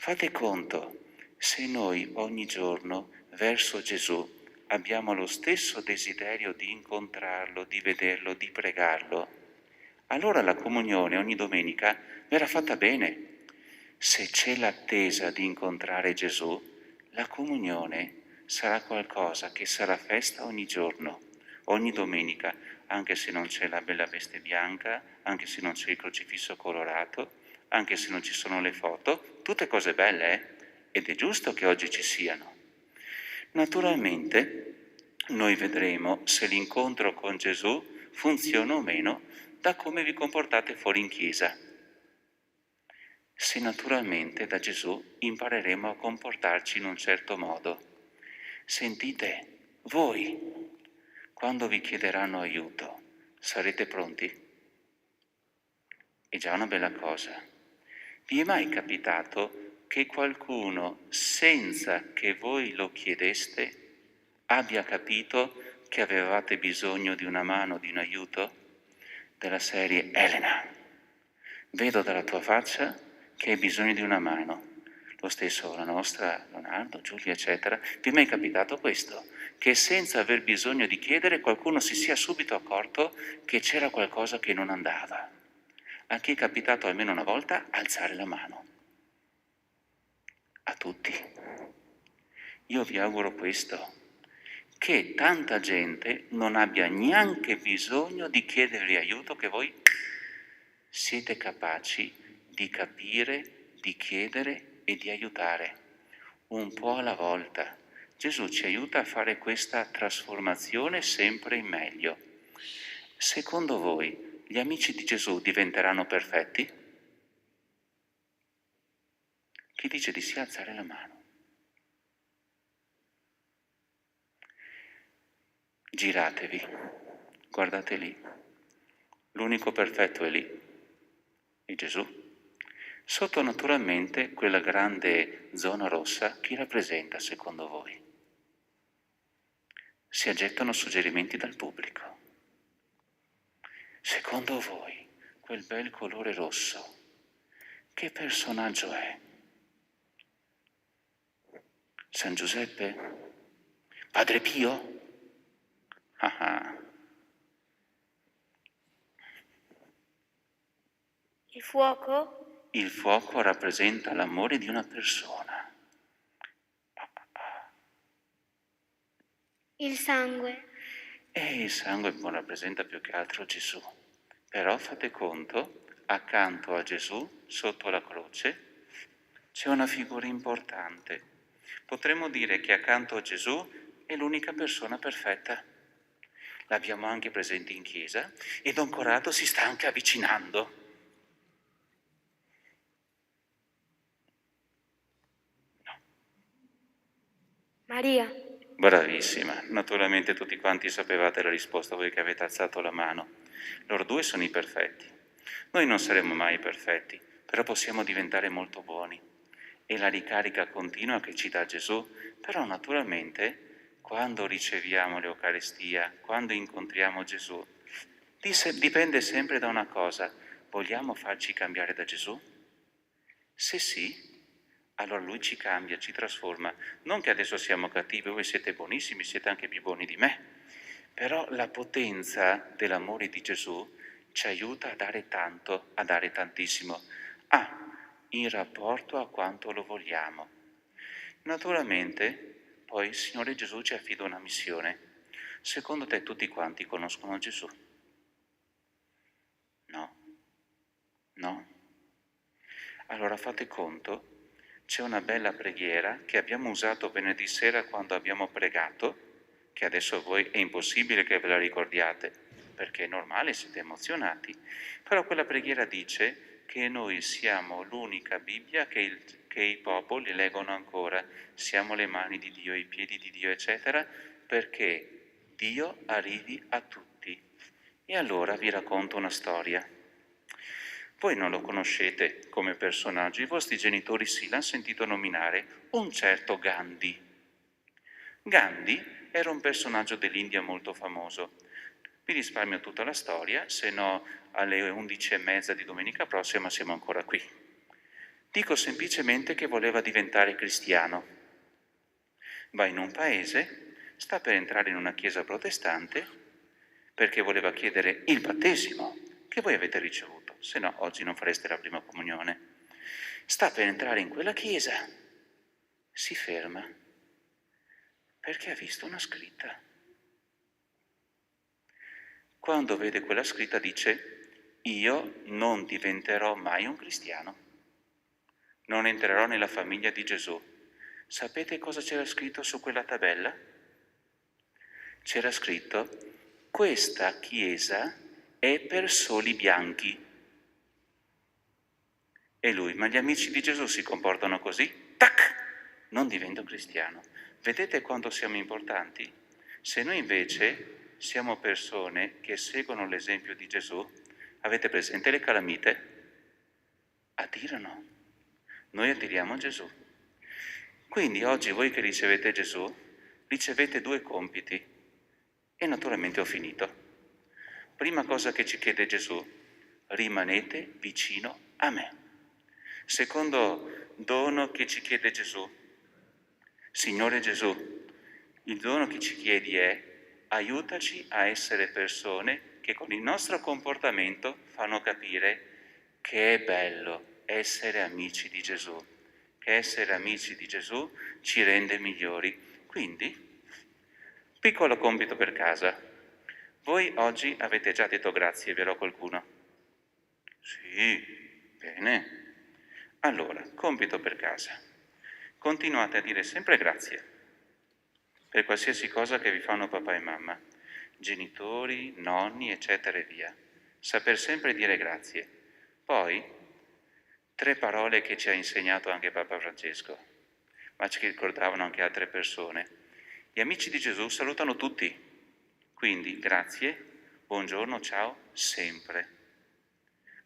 Fate conto, se noi ogni giorno verso Gesù abbiamo lo stesso desiderio di incontrarlo, di vederlo, di pregarlo, allora la comunione ogni domenica verrà fatta bene. Se c'è l'attesa di incontrare Gesù, la comunione sarà qualcosa che sarà festa ogni giorno, ogni domenica, anche se non c'è la bella veste bianca, anche se non c'è il crocifisso colorato, anche se non ci sono le foto, tutte cose belle, Ed è giusto che oggi ci siano. Naturalmente noi vedremo se l'incontro con Gesù funziona o meno da come vi comportate fuori in chiesa. Se naturalmente da Gesù impareremo a comportarci in un certo modo. Sentite, voi, quando vi chiederanno aiuto, sarete pronti? È già una bella cosa. Vi è mai capitato che qualcuno, senza che voi lo chiedeste, abbia capito che avevate bisogno di una mano, di un aiuto? Della serie: Elena, vedo dalla tua faccia che hai bisogno di una mano. Lo stesso la nostra Leonardo, Giulia, eccetera. Vi è mai capitato questo? Che senza aver bisogno di chiedere qualcuno si sia subito accorto che c'era qualcosa che non andava? A chi è capitato almeno una volta alzare la mano? A tutti. Io vi auguro questo, che tanta gente non abbia neanche bisogno di chiedervi aiuto, che voi siete capaci di capire, di chiedere e di aiutare, un po' alla volta. Gesù ci aiuta a fare questa trasformazione sempre in meglio. Secondo voi, gli amici di Gesù diventeranno perfetti? Chi dice di sì, alzare la mano. Giratevi, guardate lì. L'unico perfetto è lì, è Gesù. Sotto naturalmente quella grande zona rossa, chi rappresenta secondo voi? Si aggettano suggerimenti dal pubblico. Secondo voi, quel bel colore rosso, che personaggio è? San Giuseppe? Padre Pio? Ah ah. Il fuoco? Il fuoco rappresenta l'amore di una persona. Il sangue? E il sangue rappresenta più che altro Gesù. Però fate conto, accanto a Gesù, sotto la croce, c'è una figura importante. Potremmo dire che accanto a Gesù è l'unica persona perfetta. L'abbiamo anche presente in chiesa e Don Corrado si sta anche avvicinando. Maria? Bravissima, naturalmente tutti quanti sapevate la risposta, voi che avete alzato la mano. Loro due sono i perfetti. Noi non saremo mai perfetti, però possiamo diventare molto buoni. È la ricarica continua che ci dà Gesù, però naturalmente quando riceviamo l'Eucaristia, quando incontriamo Gesù, dipende sempre da una cosa: vogliamo farci cambiare da Gesù? Se sì, allora Lui ci cambia, ci trasforma. Non che adesso siamo cattivi, voi siete buonissimi, siete anche più buoni di me, però la potenza dell'amore di Gesù ci aiuta a dare tanto, a dare tantissimo, in rapporto a quanto lo vogliamo. Naturalmente, poi il Signore Gesù ci affida una missione. Secondo te tutti quanti conoscono Gesù? No? No? Allora fate conto, c'è una bella preghiera che abbiamo usato venerdì sera quando abbiamo pregato, che adesso a voi è impossibile che ve la ricordiate, perché è normale, siete emozionati, però quella preghiera dice che noi siamo l'unica Bibbia che i popoli leggono ancora, siamo le mani di Dio, i piedi di Dio, eccetera, perché Dio arrivi a tutti. E allora vi racconto una storia. Voi non lo conoscete come personaggio, i vostri genitori sì, l'hanno sentito nominare, un certo Gandhi. Gandhi era un personaggio dell'India molto famoso. Vi risparmio tutta la storia, se no alle 11:30 di domenica prossima siamo ancora qui. Dico semplicemente che voleva diventare cristiano. Va in un paese, sta per entrare in una chiesa protestante perché voleva chiedere il battesimo che voi avete ricevuto, se no oggi non fareste la prima comunione. Sta per entrare in quella chiesa, si ferma perché ha visto una scritta. Quando vede quella scritta dice: io non diventerò mai un cristiano, non entrerò nella famiglia di Gesù. Sapete cosa c'era scritto su quella tabella? C'era scritto: questa chiesa è per soli bianchi. E lui: ma gli amici di Gesù si comportano così? Tac! Non divento cristiano. Vedete quanto siamo importanti? Se noi invece siamo persone che seguono l'esempio di Gesù, avete presente le calamite? Attirano. Noi attiriamo Gesù. Quindi oggi voi che ricevete Gesù, ricevete 2 compiti. E naturalmente ho finito. Prima cosa che ci chiede Gesù: rimanete vicino a me. Secondo dono che ci chiede Gesù: Signore Gesù, il dono che ci chiedi è: aiutaci a essere persone che con il nostro comportamento fanno capire che è bello essere amici di Gesù, che essere amici di Gesù ci rende migliori. Quindi, piccolo compito per casa. Voi oggi avete già detto grazie, vero qualcuno? Sì, bene. Allora, compito per casa. Continuate a dire sempre grazie per qualsiasi cosa che vi fanno papà e mamma, genitori, nonni, eccetera e via. Saper sempre dire grazie. Poi, 3 parole che ci ha insegnato anche Papa Francesco, ma ci ricordavano anche altre persone. Gli amici di Gesù salutano tutti, quindi grazie, buongiorno, ciao, sempre,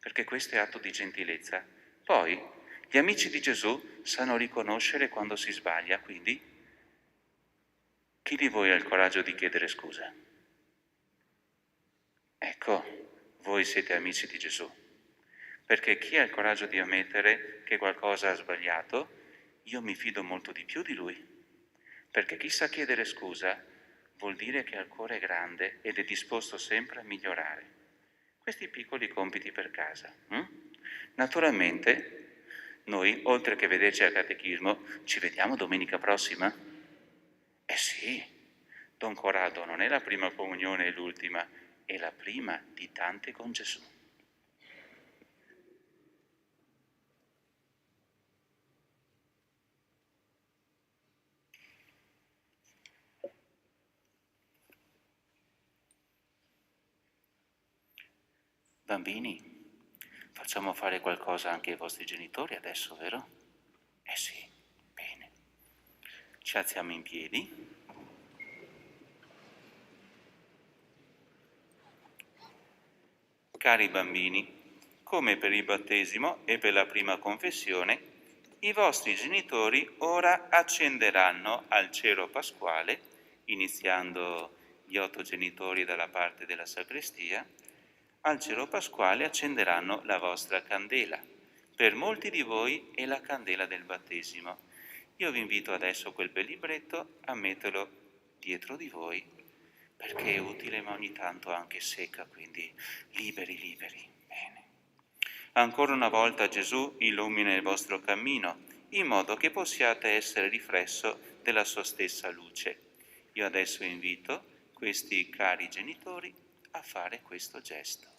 perché questo è atto di gentilezza. Poi, gli amici di Gesù sanno riconoscere quando si sbaglia, quindi chi di voi ha il coraggio di chiedere scusa? Ecco, voi siete amici di Gesù, perché chi ha il coraggio di ammettere che qualcosa ha sbagliato, io mi fido molto di più di lui, perché chi sa chiedere scusa vuol dire che ha il cuore grande ed è disposto sempre a migliorare. Questi piccoli compiti per casa. Naturalmente, noi, oltre che vederci al catechismo, ci vediamo domenica prossima? Eh sì, Don Corrado non è la prima comunione e l'ultima, è la prima di tante con Gesù. Bambini, facciamo fare qualcosa anche ai vostri genitori adesso, vero? Eh sì, bene. Ci alziamo in piedi. Cari bambini, come per il battesimo e per la prima confessione, i vostri genitori ora accenderanno al cero pasquale, iniziando gli 8 genitori dalla parte della sacrestia, al cero pasquale accenderanno la vostra candela. Per molti di voi è la candela del battesimo. Io vi invito adesso quel bel libretto a metterlo dietro di voi, perché è utile ma ogni tanto anche secca, quindi liberi. Bene. Ancora una volta Gesù illumina il vostro cammino, in modo che possiate essere riflesso della sua stessa luce. Io adesso invito questi cari genitori a fare questo gesto.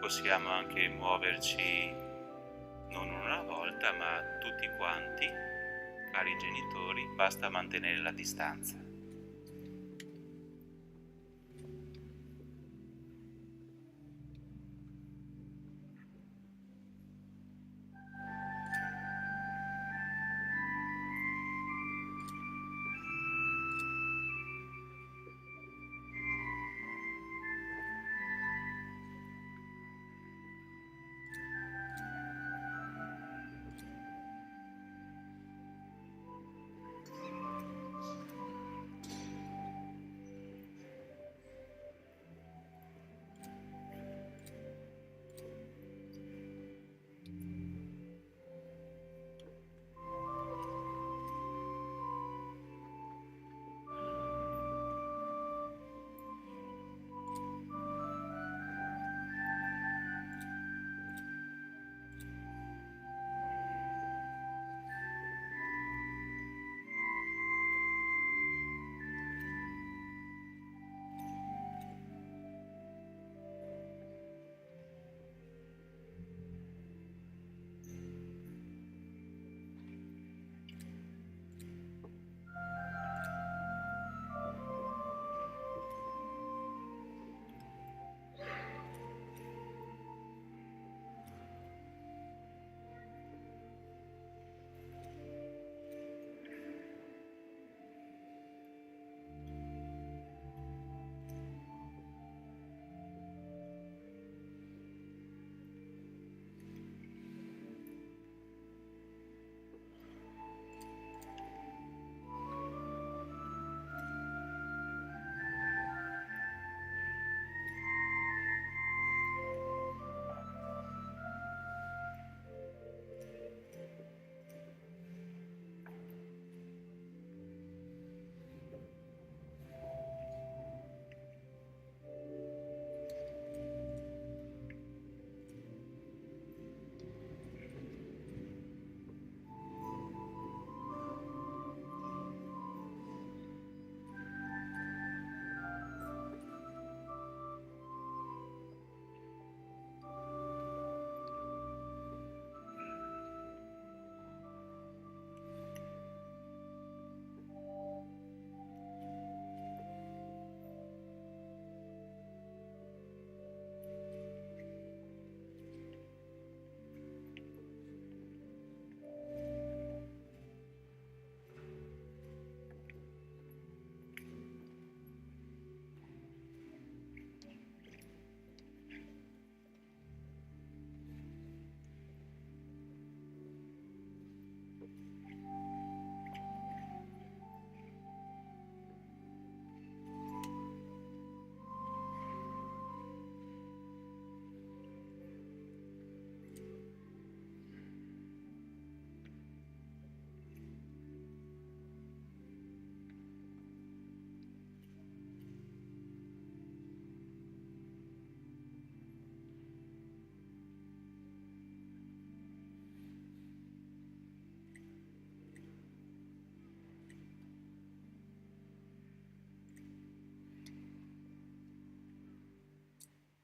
Possiamo anche muoverci non una volta, ma tutti quanti, cari genitori, basta mantenere la distanza.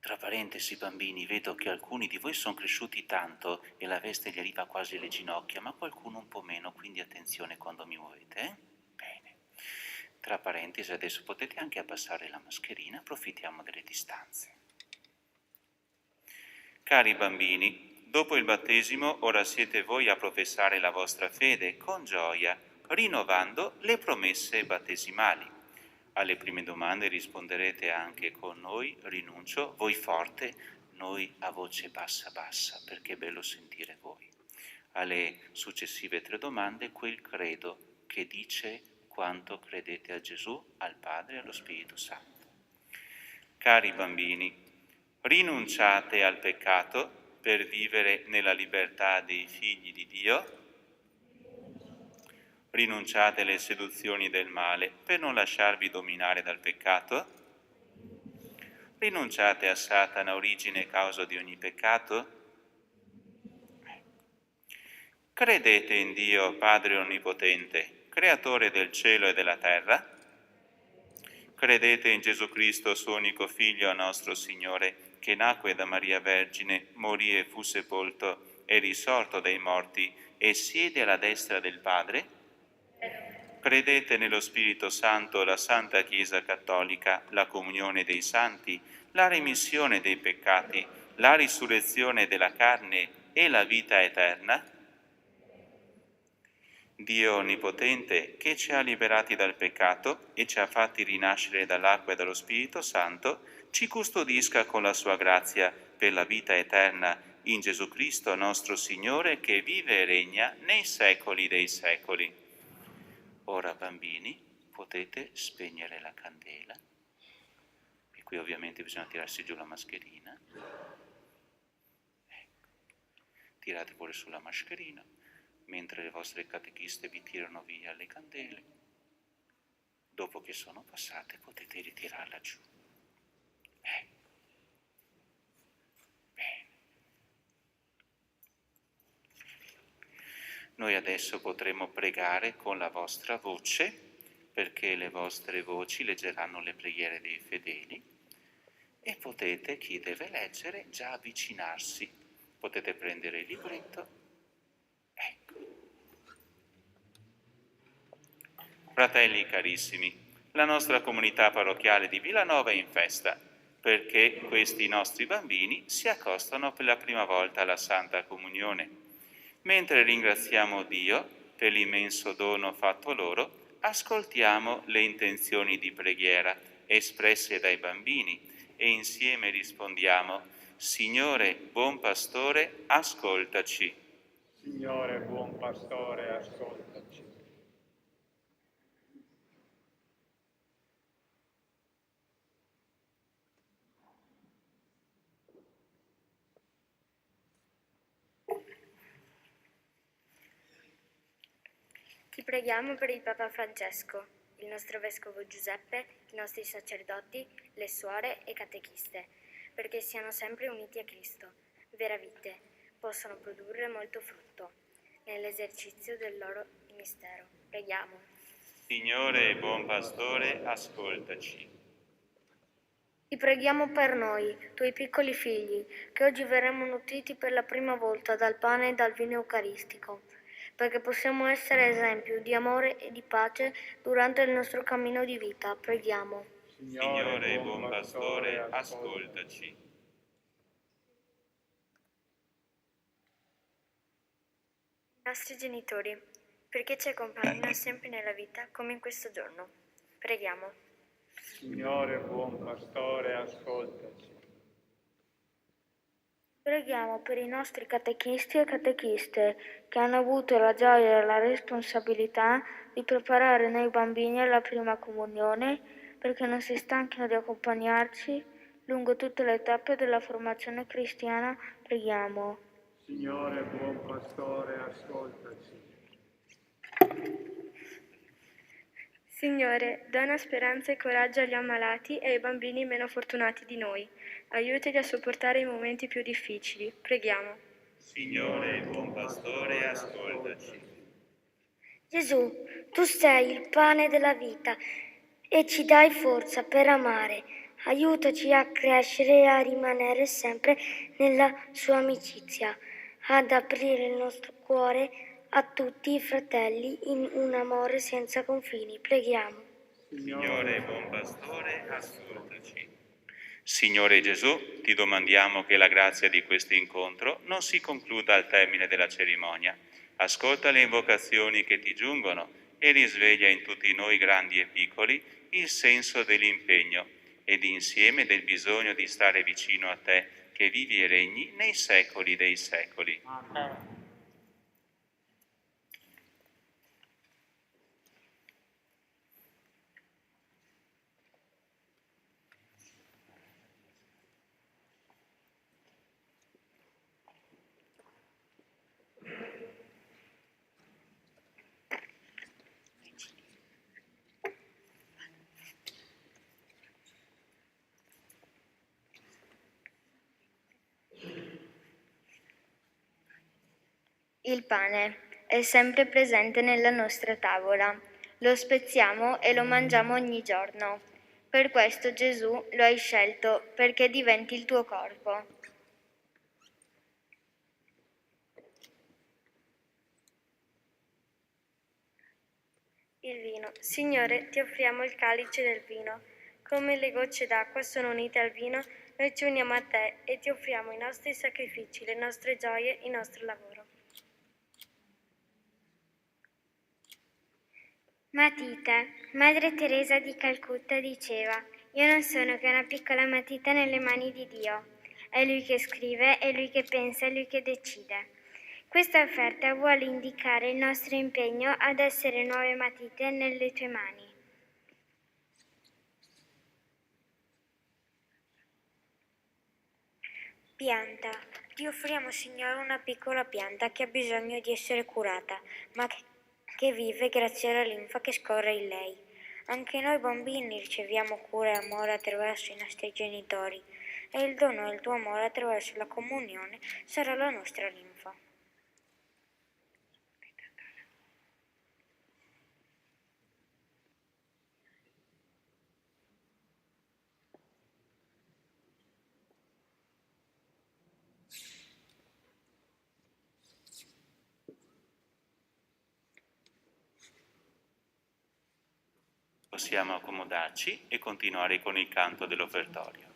Tra parentesi, bambini, vedo che alcuni di voi sono cresciuti tanto e la veste gli arriva quasi alle ginocchia, ma qualcuno un po' meno, quindi attenzione quando mi muovete, eh? Bene. Tra parentesi, adesso potete anche abbassare la mascherina, approfittiamo delle distanze. Cari bambini, dopo il battesimo ora siete voi a professare la vostra fede con gioia, rinnovando le promesse battesimali. Alle prime domande risponderete anche con noi, rinuncio, voi forte, noi a voce bassa bassa, perché è bello sentire voi. Alle successive 3 domande, quel credo che dice quanto credete a Gesù, al Padre e allo Spirito Santo. Cari bambini, rinunciate al peccato per vivere nella libertà dei figli di Dio. Rinunciate alle seduzioni del male per non lasciarvi dominare dal peccato. Rinunciate a Satana, origine e causa di ogni peccato. Credete in Dio, Padre Onnipotente, Creatore del cielo e della terra. Credete in Gesù Cristo, suo unico Figlio, nostro Signore, che nacque da Maria Vergine, morì e fu sepolto, e risorto dai morti, e siede alla destra del Padre? Credete nello Spirito Santo, la Santa Chiesa Cattolica, la comunione dei santi, la remissione dei peccati, la risurrezione della carne e la vita eterna? Dio Onnipotente, che ci ha liberati dal peccato e ci ha fatti rinascere dall'acqua e dallo Spirito Santo, ci custodisca con la sua grazia per la vita eterna in Gesù Cristo nostro Signore, che vive e regna nei secoli dei secoli. Ora, bambini, potete spegnere la candela. E qui ovviamente bisogna tirarsi giù la mascherina. Ecco. Tirate pure sulla mascherina, mentre le vostre catechiste vi tirano via le candele. Dopo che sono passate potete ritirarla giù. Ecco. Bene. Noi adesso potremo pregare con la vostra voce, perché le vostre voci leggeranno le preghiere dei fedeli, e potete, chi deve leggere, già avvicinarsi. Potete prendere il libretto. Ecco. Fratelli carissimi, la nostra comunità parrocchiale di Villanova è in festa, perché questi nostri bambini si accostano per la prima volta alla Santa Comunione. Mentre ringraziamo Dio per l'immenso dono fatto loro, ascoltiamo le intenzioni di preghiera espresse dai bambini e insieme rispondiamo: Signore, buon pastore, ascoltaci. Signore, buon pastore, ascoltaci. Ti preghiamo per il Papa Francesco, il nostro Vescovo Giuseppe, i nostri sacerdoti, le suore e catechiste, perché siano sempre uniti a Cristo, vera vite, possano produrre molto frutto nell'esercizio del loro ministero. Preghiamo. Signore, buon pastore, ascoltaci. Ti preghiamo per noi, tuoi piccoli figli, che oggi verremo nutriti per la prima volta dal pane e dal vino eucaristico, perché possiamo essere esempio di amore e di pace durante il nostro cammino di vita. Preghiamo. Signore, buon pastore, ascoltaci. I nostri genitori, perché ci accompagnano sempre nella vita come in questo giorno. Preghiamo. Signore, buon pastore, ascoltaci. Preghiamo per i nostri catechisti e catechiste che hanno avuto la gioia e la responsabilità di preparare noi bambini alla prima comunione, perché non si stanchino di accompagnarci lungo tutte le tappe della formazione cristiana. Preghiamo. Signore, buon pastore, ascoltaci. Signore, dona speranza e coraggio agli ammalati e ai bambini meno fortunati di noi. Aiutali a sopportare i momenti più difficili. Preghiamo. Signore, buon pastore, ascoltaci. Gesù, tu sei il pane della vita e ci dai forza per amare. Aiutaci a crescere e a rimanere sempre nella sua amicizia, ad aprire il nostro cuore a tutti i fratelli in un amore senza confini. Preghiamo. Signore buon pastore, ascoltaci. Signore Gesù, ti domandiamo che la grazia di questo incontro non si concluda al termine della cerimonia. Ascolta le invocazioni che ti giungono e risveglia in tutti noi grandi e piccoli il senso dell'impegno ed insieme del bisogno di stare vicino a te che vivi e regni nei secoli dei secoli. Amen. Il pane è sempre presente nella nostra tavola. Lo spezziamo e lo mangiamo ogni giorno. Per questo Gesù lo hai scelto perché diventi il tuo corpo. Il vino. Signore, ti offriamo il calice del vino. Come le gocce d'acqua sono unite al vino, noi ci uniamo a te e ti offriamo i nostri sacrifici, le nostre gioie, il nostro lavoro. Matita. Madre Teresa di Calcutta diceva: io non sono che una piccola matita nelle mani di Dio. È Lui che scrive, è Lui che pensa, è Lui che decide. Questa offerta vuole indicare il nostro impegno ad essere nuove matite nelle tue mani. Pianta. Ti offriamo, Signore, una piccola pianta che ha bisogno di essere curata, ma che vive grazie alla linfa che scorre in lei. Anche noi bambini riceviamo cura e amore attraverso i nostri genitori e il dono del tuo amore attraverso la comunione sarà la nostra linfa. Possiamo accomodarci e continuare con il canto dell'offertorio.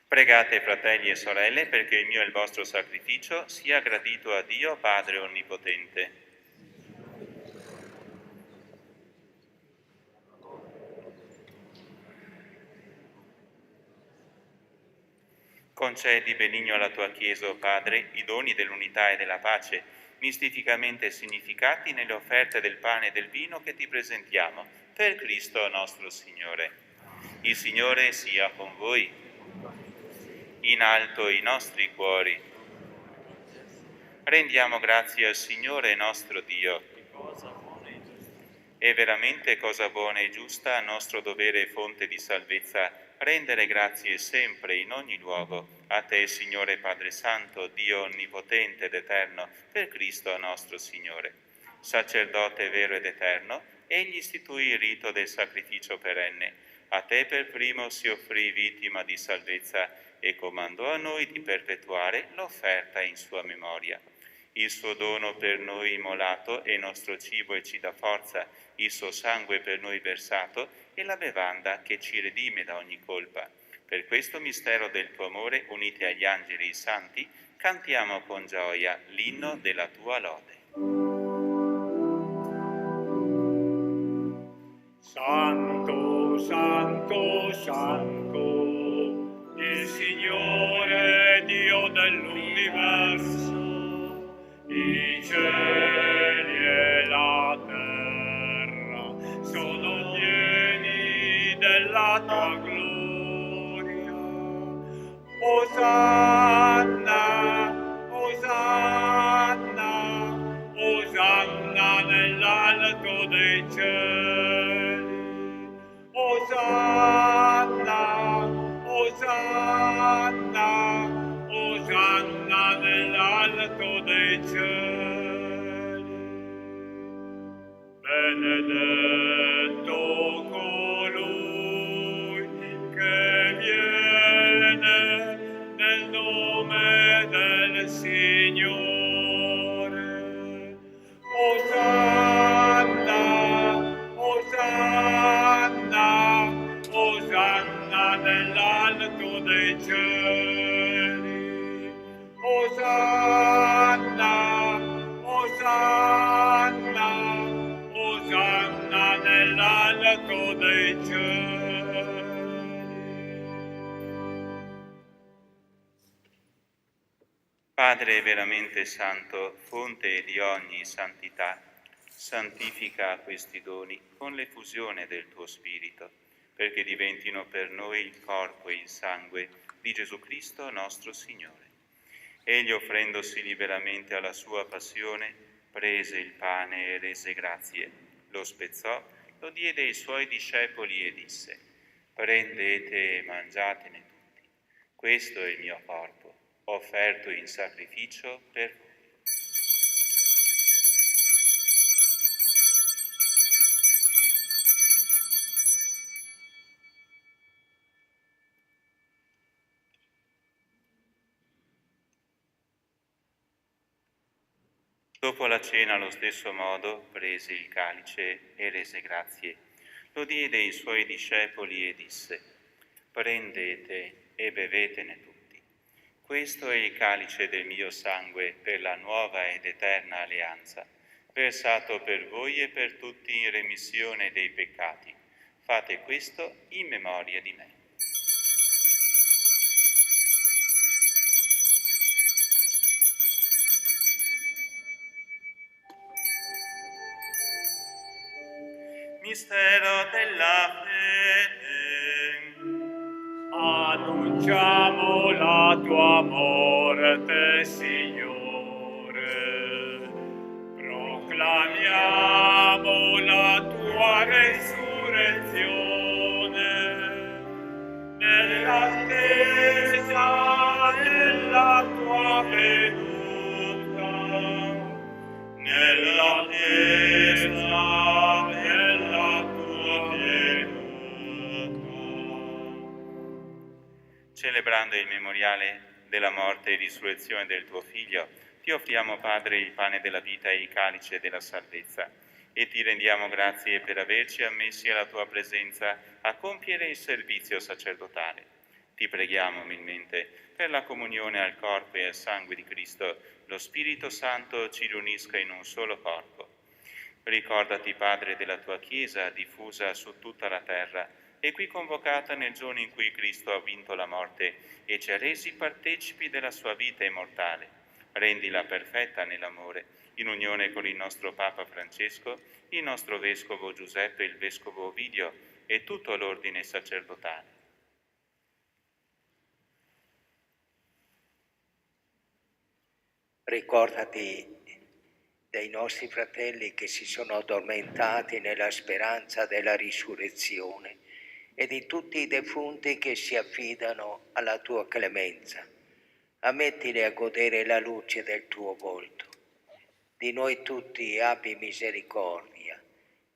Pregate, fratelli e sorelle, perché il mio e il vostro sacrificio sia gradito a Dio Padre Onnipotente. Concedi benigno alla tua Chiesa, o Padre, i doni dell'unità e della pace, mistificamente significati nelle offerte del pane e del vino che ti presentiamo, per Cristo nostro Signore. Il Signore sia con voi. In alto i nostri cuori. Rendiamo grazie al Signore nostro Dio. È veramente cosa buona e giusta, nostro dovere e fonte di salvezza, rendere grazie sempre in ogni luogo a te, Signore Padre Santo, Dio onnipotente ed eterno, per Cristo nostro Signore. Sacerdote vero ed eterno, egli istituì il rito del sacrificio perenne. A te per primo si offrì vittima di salvezza e comandò a noi di perpetuare l'offerta in sua memoria. Il suo dono per noi immolato è nostro cibo e ci dà forza, il suo sangue per noi versato è la bevanda che ci redime da ogni colpa. Per questo mistero del tuo amore, uniti agli angeli e ai santi, cantiamo con gioia l'inno della tua lode. Santo, santo, santo, il Signore Dio dell'universo, i cieli e la terra sono pieni della tua gloria. Osanna, Osanna, Osanna nell'alto dei cieli. Osanna, Osanna, Osanna nell'alto dei cieli. Benedetto colui che viene nel nome del Signore. Osanna, Osanna, Osanna nell'alto dei cieli. Osanna, Osanna, Osanna nell'alto dei cieli. Padre veramente santo, fonte di ogni santità, santifica questi doni con l'effusione del tuo Spirito, perché diventino per noi il corpo e il sangue di Gesù Cristo nostro Signore. Egli, offrendosi liberamente alla sua passione, prese il pane e rese grazie, lo spezzò, lo diede ai suoi discepoli e disse: prendete e mangiatene tutti, questo è il mio corpo, offerto in sacrificio per voi. Dopo la cena, allo stesso modo, prese il calice e rese grazie. Lo diede ai suoi discepoli e disse: prendete e bevetene tutti. Questo è il calice del mio sangue per la nuova ed eterna alleanza, versato per voi e per tutti in remissione dei peccati. Fate questo in memoria di me. Mistero della fede. Annunciamo la tua morte, Signore. Proclamiamo la tua resurrezione. Nell'attesa della tua venuta. Nell'attesa della tua venuta. Celebrando il memoriale della morte e risurrezione del tuo Figlio, ti offriamo, Padre, il pane della vita e il calice della salvezza, e ti rendiamo grazie per averci ammessi alla tua presenza a compiere il servizio sacerdotale. Ti preghiamo umilmente per la comunione al corpo e al sangue di Cristo, lo Spirito Santo ci riunisca in un solo corpo. Ricordati, Padre, della tua Chiesa diffusa su tutta la terra e qui convocata nel giorno in cui Cristo ha vinto la morte e ci ha resi partecipi della sua vita immortale. Rendila perfetta nell'amore, in unione con il nostro Papa Francesco, il nostro Vescovo Giuseppe, il Vescovo Ovidio e tutto l'ordine sacerdotale. Ricordati dei nostri fratelli che si sono addormentati nella speranza della risurrezione e di tutti i defunti che si affidano alla tua clemenza. Ammettili a godere la luce del tuo volto. Di noi tutti abbi misericordia.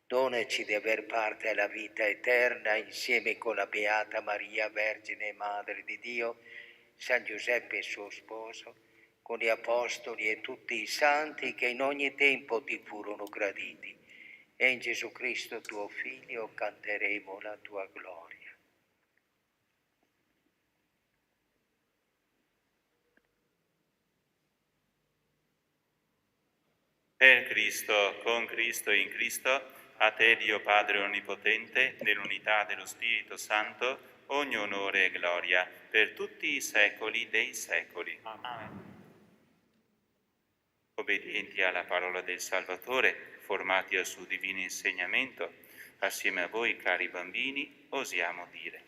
Donaci di aver parte alla vita eterna insieme con la Beata Maria, Vergine e Madre di Dio, San Giuseppe suo sposo, con gli Apostoli e tutti i santi che in ogni tempo ti furono graditi. E in Gesù Cristo tuo Figlio canteremo la tua gloria. Per Cristo, con Cristo e in Cristo, a te Dio Padre Onnipotente, nell'unità dello Spirito Santo, ogni onore e gloria, per tutti i secoli dei secoli. Amen. Obbedienti alla parola del Salvatore, formati al suo divino insegnamento, assieme a voi, cari bambini, osiamo dire: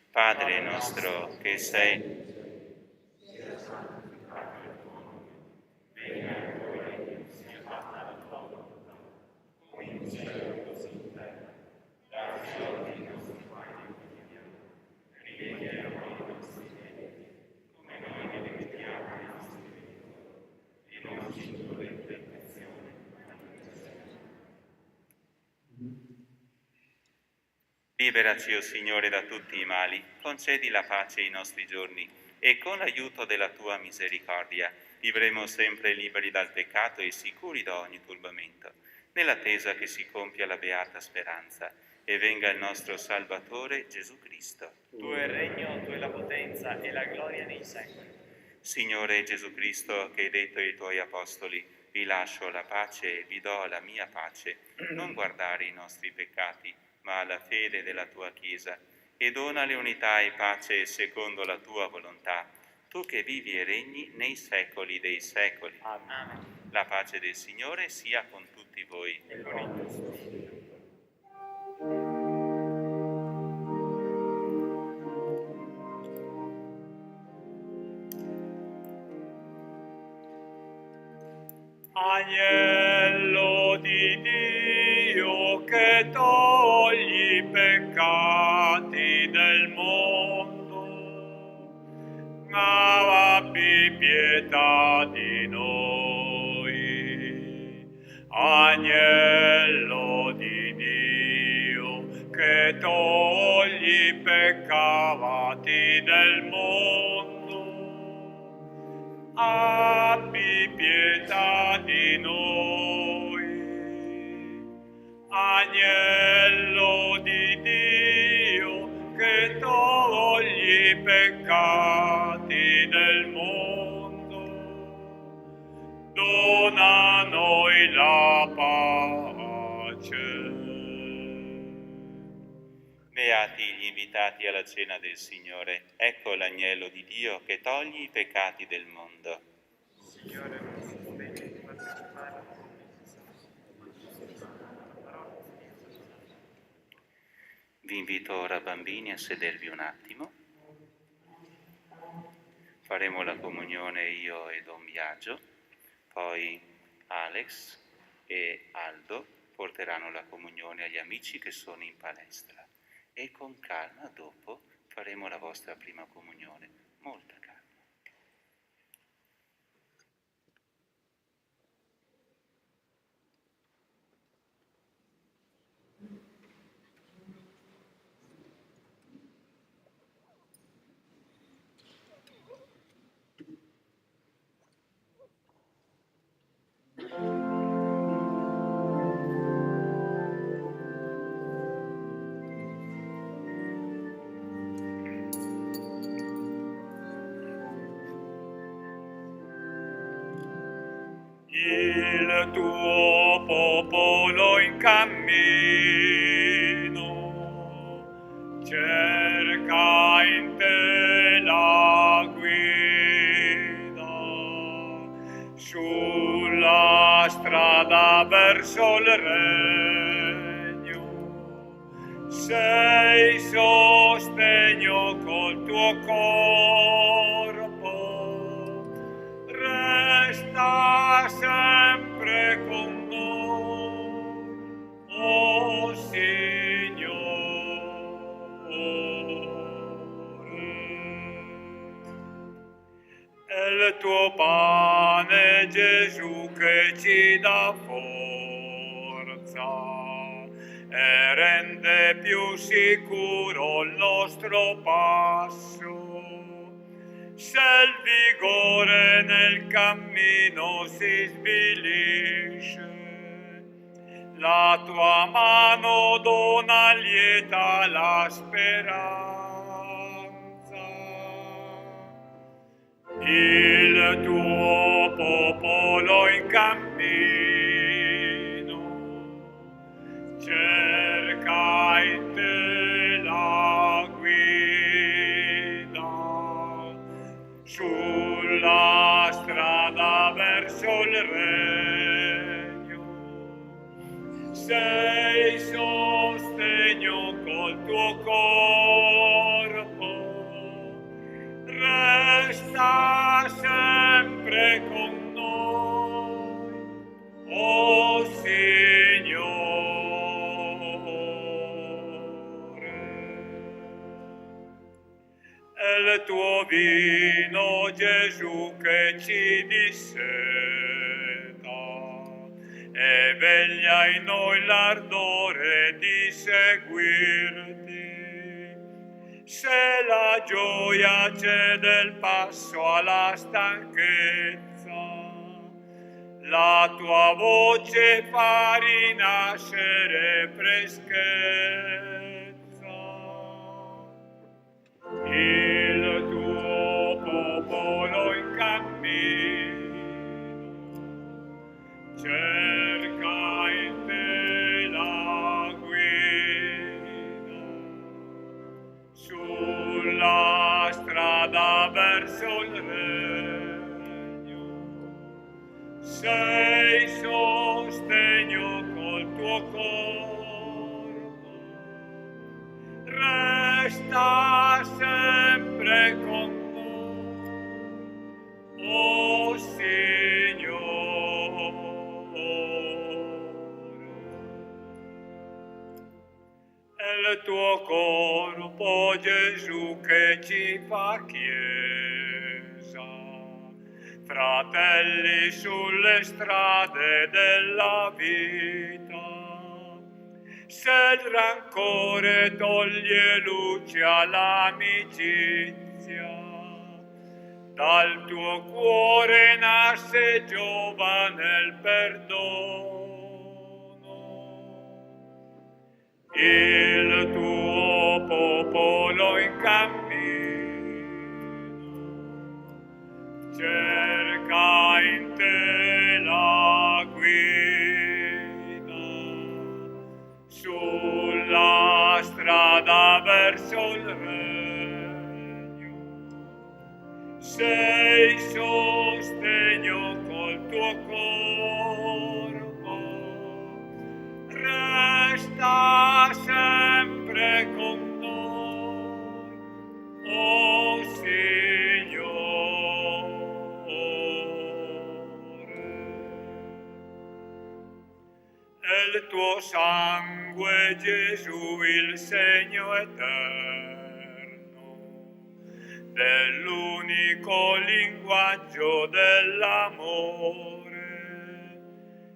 Padre nostro che sei Liberaci, o Signore, da tutti i mali, concedi la pace ai nostri giorni e con l'aiuto della tua misericordia vivremo sempre liberi dal peccato e sicuri da ogni turbamento, nell'attesa che si compia la beata speranza e venga il nostro Salvatore Gesù Cristo. Tuo è il regno, tua è la potenza e la gloria nei secoli. Signore Gesù Cristo, che hai detto ai tuoi apostoli: vi lascio la pace e vi do la mia pace, non guardare i nostri peccati, ma alla fede della tua Chiesa, e donale unità e pace secondo la tua volontà, tu che vivi e regni nei secoli dei secoli. Amen. La pace del Signore sia con tutti voi. E con il tuo spirito. Agnello di Dio che togli i peccati del mondo, abbi pietà di noi. Agnello di Dio che togli i peccati del mondo, abbi pietà di noi. Agnello di Dio che togli i peccati del mondo, dona a noi la pace. Beati gli invitati alla cena del Signore. Ecco l'agnello di Dio che toglie i peccati del mondo. Signore, non sono degno di partecipare alla tua Vi invito ora, bambini, a sedervi un attimo. Faremo la comunione io e Don Biagio, poi Alex e Aldo porteranno la comunione agli amici che sono in palestra. E con calma dopo faremo la vostra prima comunione, molta calma. Il tuo popolo in cammino cerca in te la guida sulla strada verso il regno. Sei sostegno col tuo corpo, resta sempre con noi, oh Signore. È il tuo pane, Gesù, che ci dà forza e rende più sicuro il nostro passo. Se il vigore nel cammino si svilisce, la tua mano dona lieta la speranza. Il tuo popolo in cammino cerca in te la guida sulla strada verso il regno. Sei sostegno col tuo corpo, resta sempre con noi, oh Signore. È il tuo vino, Gesù, che ci disseta e veglia in noi l'ardore di seguirti. Se la gioia cede il passo alla stanchezza, la tua voce fa rinascere freschezza. Il tuo popolo in cammino cerca in te la guida sulla strada verso il regno. Sei sostegno col tuo corpo, resta sempre con noi, oh Signore. È il tuo corpo, Gesù, che ci fa chiesa, fratelli sulle strade della vita. Se il rancore toglie luce all'amicizia, dal tuo cuore nasce giovane il perdono. Il tuo popolo in cammino cerca in te la guida sulla strada verso il regno. Sei sostegno col tuo corpo, resta sempre con noi, oh Signore. È il tuo sangue, Gesù, il segno eterno dell'unico linguaggio dell'amore.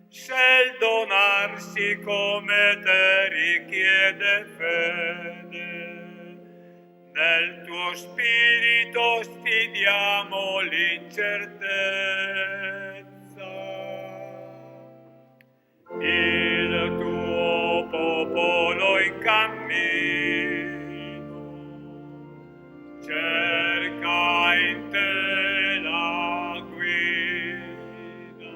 Se il donarsi come te richiede fede, nel tuo spirito sfidiamo l'incertezza. Il tuo popolo in cammino cerca in te la guida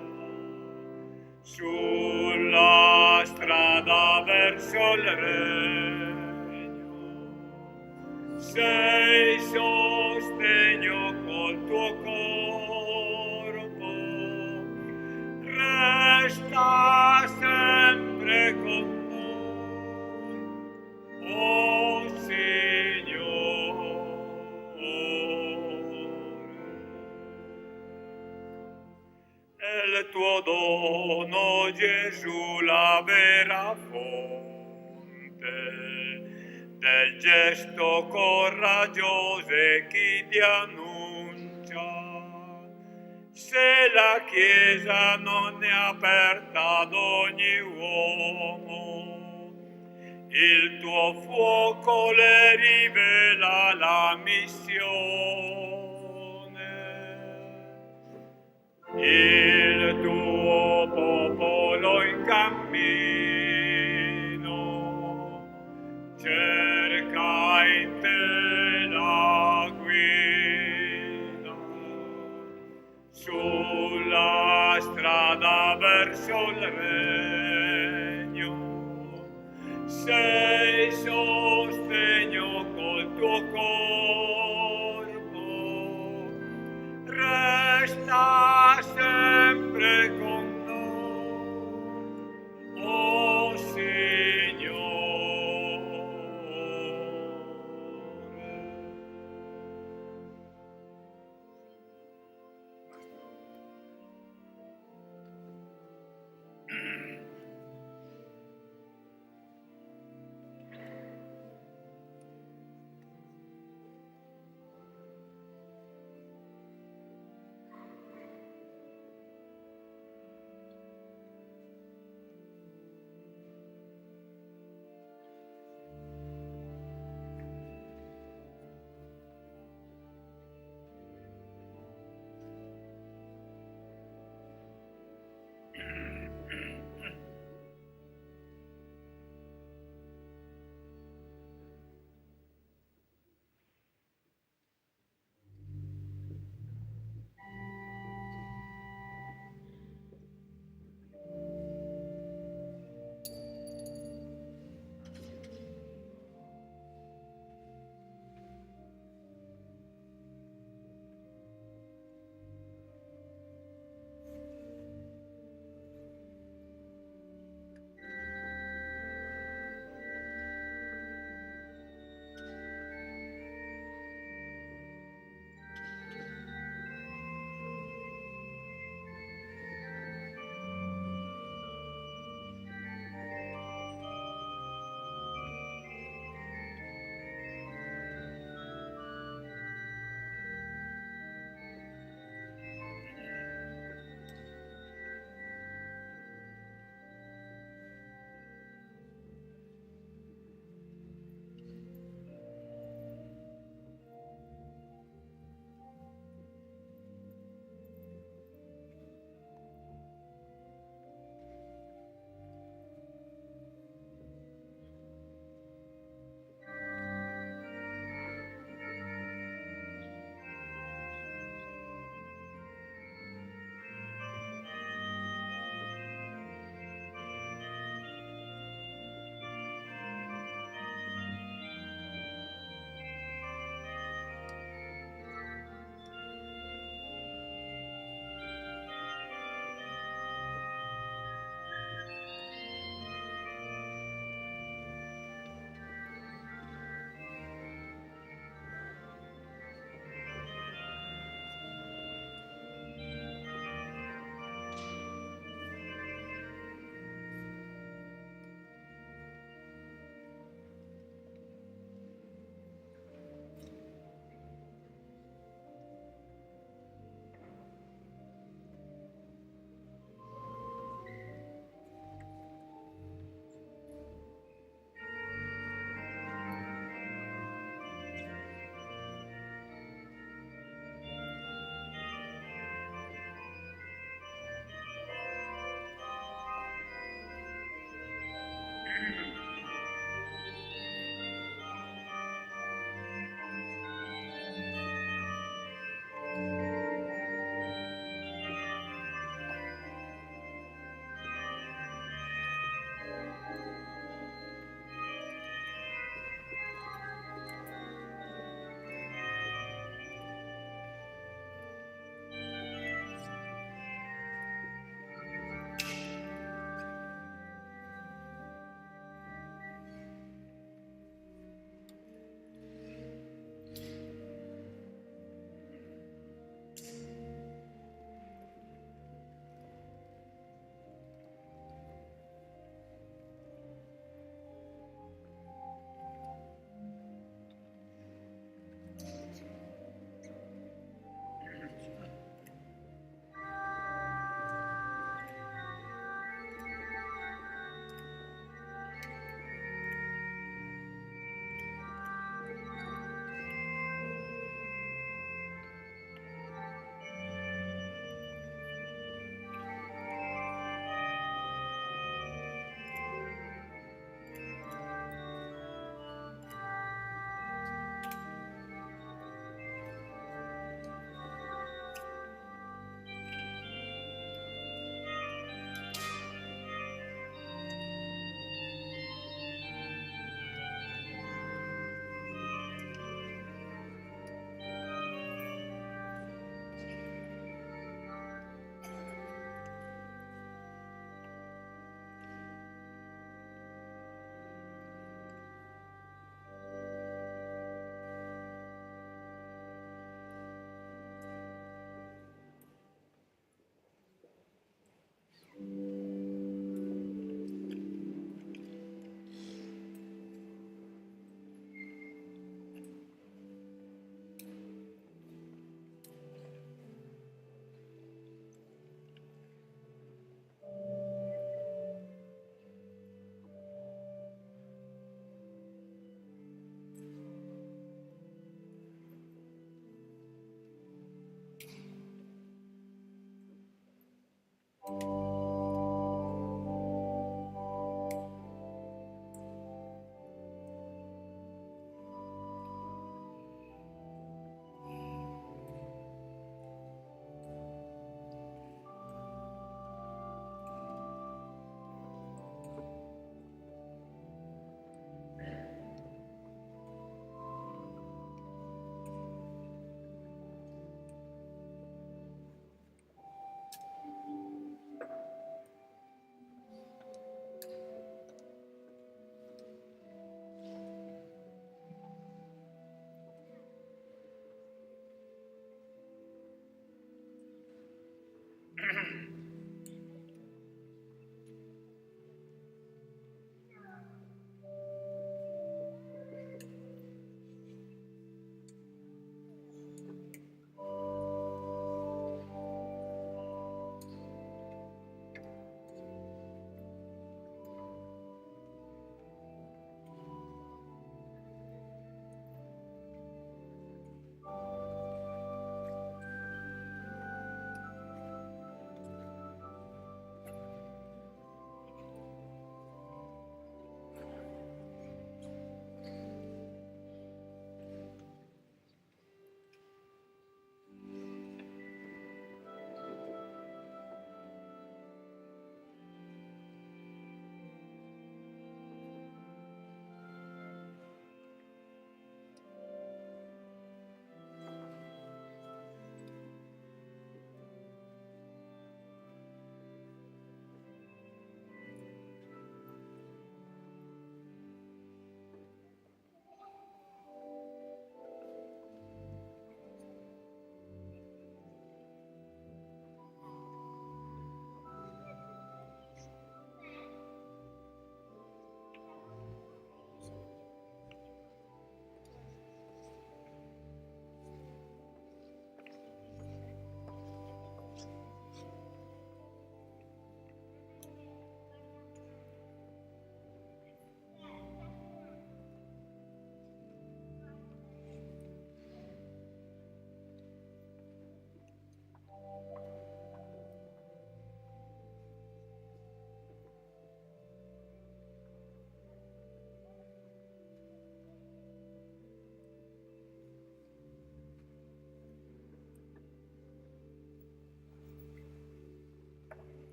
sulla strada verso il regno. Sei sostegno col tuo corpo, resta sempre con noi, oh Signore. del tuo dono, Gesù, la vera fonte, del gesto coraggioso chi ti annuncia. Se la Chiesa non è aperta ad ogni uomo, il tuo fuoco le rivela la missione. Il tuo popolo in cammino cerca in te la guida. Sulla strada verso il regno sei sostegno col tuo corpo.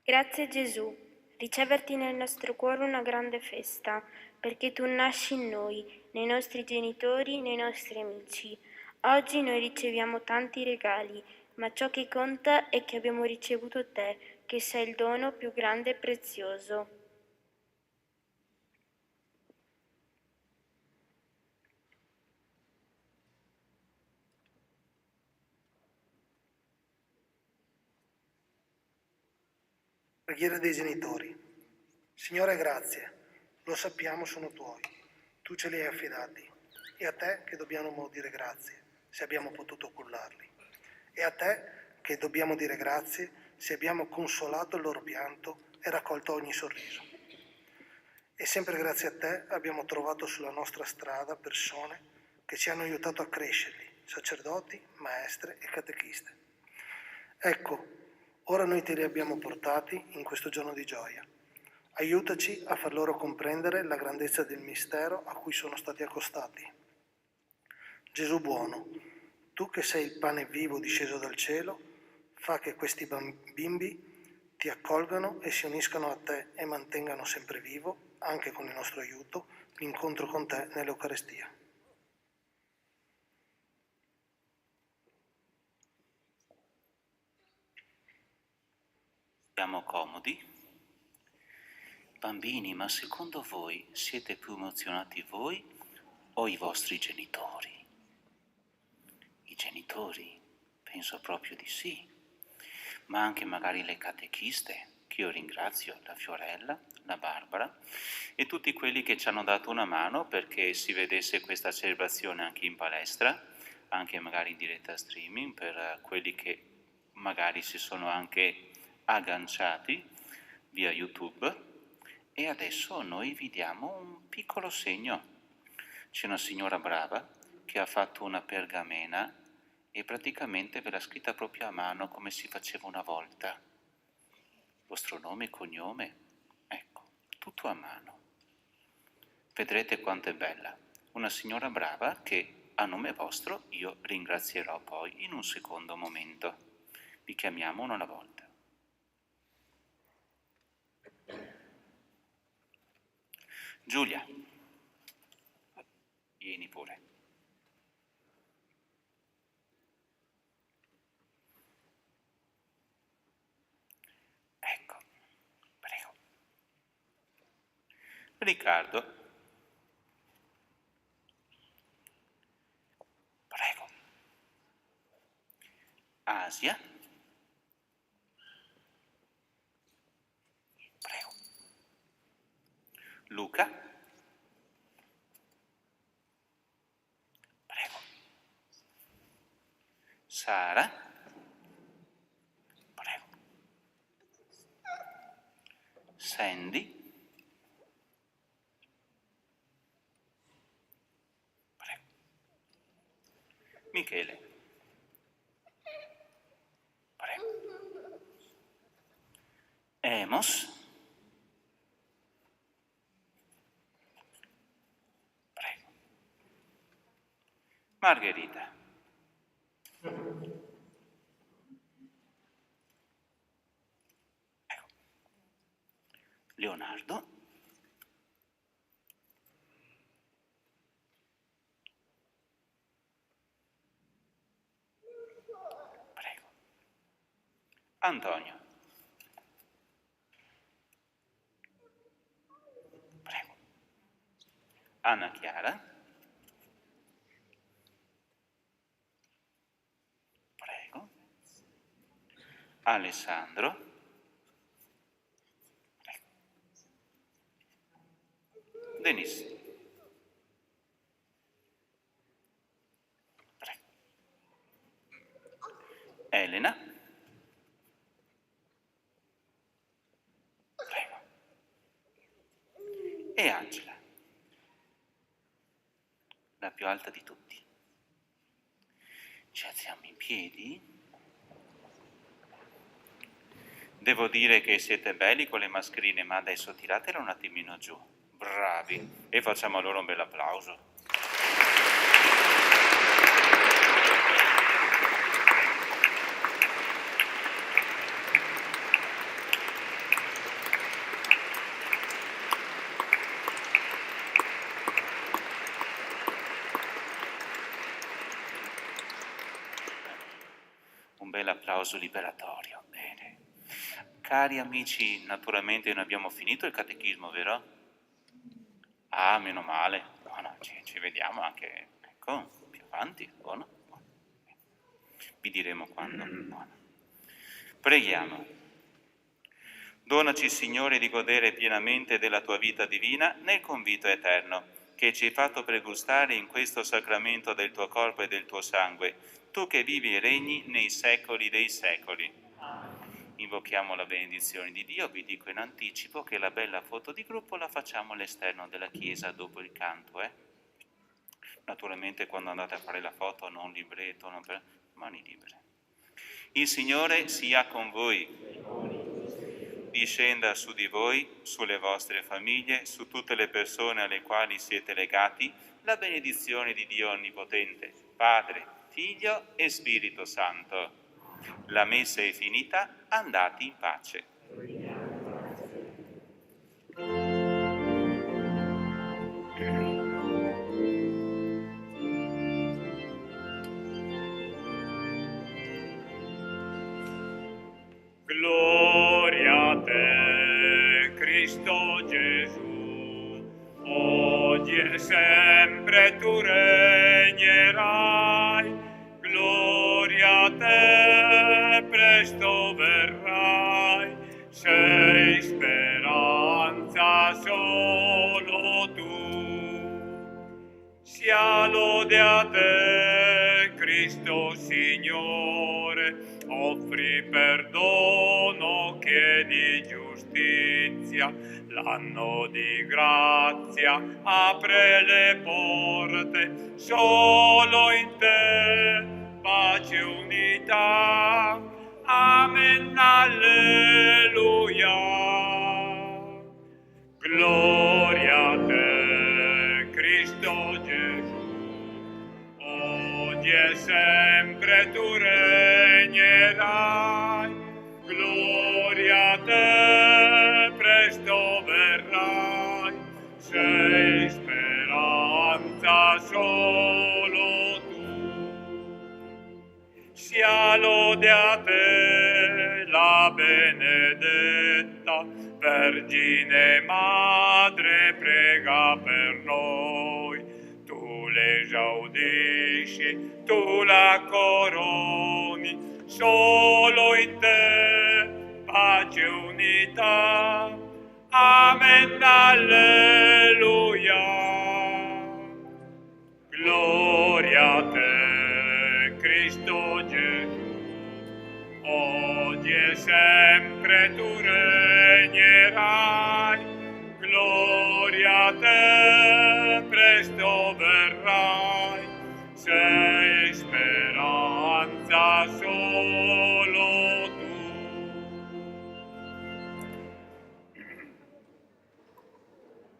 Grazie Gesù, riceverti nel nostro cuore una grande festa, perché tu nasci in noi, nei nostri genitori, nei nostri amici. Oggi noi riceviamo tanti regali, ma ciò che conta è che abbiamo ricevuto te, che sei il dono più grande e prezioso. Preghiera dei genitori. Signore, grazie, lo sappiamo sono tuoi, tu ce li hai affidati, e a te che dobbiamo dire grazie se abbiamo potuto cullarli, e a te che dobbiamo dire grazie se abbiamo consolato il loro pianto e raccolto ogni sorriso. E sempre grazie a te abbiamo trovato sulla nostra strada persone che ci hanno aiutato a crescerli, sacerdoti, maestre e catechiste. Ecco, ora noi te li abbiamo portati in questo giorno di gioia. Aiutaci a far loro comprendere la grandezza del mistero a cui sono stati accostati. Gesù buono, tu che sei il pane vivo disceso dal cielo, fa che questi bimbi ti accolgano e si uniscano a te e mantengano sempre vivo, anche con il nostro aiuto, l'incontro con te nell'Eucarestia. Siamo comodi? Bambini, ma secondo voi siete più emozionati voi o i vostri genitori? I genitori? Penso proprio di sì. Ma anche magari le catechiste, che io ringrazio, la Fiorella, la Barbara e tutti quelli che ci hanno dato una mano perché si vedesse questa celebrazione anche in palestra, anche magari in diretta streaming, per quelli che magari si sono anche agganciati via YouTube. E adesso noi vi diamo un piccolo segno. C'è una signora brava che ha fatto una pergamena e praticamente ve l'ha scritta proprio a mano come si faceva una volta. Vostro nome e cognome, ecco, tutto a mano. Vedrete quanto è bella. Una signora brava che a nome vostro io ringrazierò poi in un secondo momento. Vi chiamiamo uno alla volta. Giulia, vieni pure. Ecco, prego. Riccardo, prego. Asia, prego. Luca, prego. Sara, prego. Sandy, prego. Michele, prego. Emos, Margherita. Ecco. Leonardo. Prego. Antonio. Prego. Anna Chiara. Alessandro, prego. Denis, prego. Elena, prego. E Angela, la più alta di tutti. Ci alziamo in piedi. Devo dire che siete belli con le mascherine, ma adesso tiratela un attimino giù. Bravi. E facciamo loro un bel applauso. bel applauso liberatorio. Bene. Cari amici, naturalmente non abbiamo finito il catechismo, vero? Ah, meno male. Buono, ci vediamo anche, ecco, più avanti. Buono. Vi diremo quando. Buono. Preghiamo. Donaci, Signore, di godere pienamente della tua vita divina nel convito eterno, che ci hai fatto pregustare in questo sacramento del tuo corpo e del tuo sangue, tu che vivi e regni nei secoli dei secoli. Invochiamo la benedizione di Dio. Vi dico in anticipo che la bella foto di gruppo la facciamo all'esterno della chiesa dopo il canto. Naturalmente quando andate a fare la foto non libretto, non per mani libere. Il Signore sia con voi. Discenda su di voi, sulle vostre famiglie, su tutte le persone alle quali siete legati, la benedizione di Dio Onnipotente, Padre, Figlio e Spirito Santo. La messa è finita, andate in pace. Gloria a te, Cristo Gesù, oggi e sempre tu regnerai. Gloria a te, presto verrai, sei speranza solo tu. Sia lode a te, Cristo Signore, offri perdono, chiedi giustizia, l'anno di grazia apre le porte, solo in te pace e unità. Amen, alleluia. Gloria a te, Cristo Gesù, oggi e sempre tu regnerai. Gloria a te, presto verrai, sei speranza solo tu. Sia lode a te, la benedetta Vergine Madre, prega per noi. Tu l'esaudisci, tu la coroni, solo in te pace e unità. Amen, alleluia. Gloria a te, Cristo Gesù, oggi e sempre tu regnerai. Gloria a te, presto verrai, sei speranza solo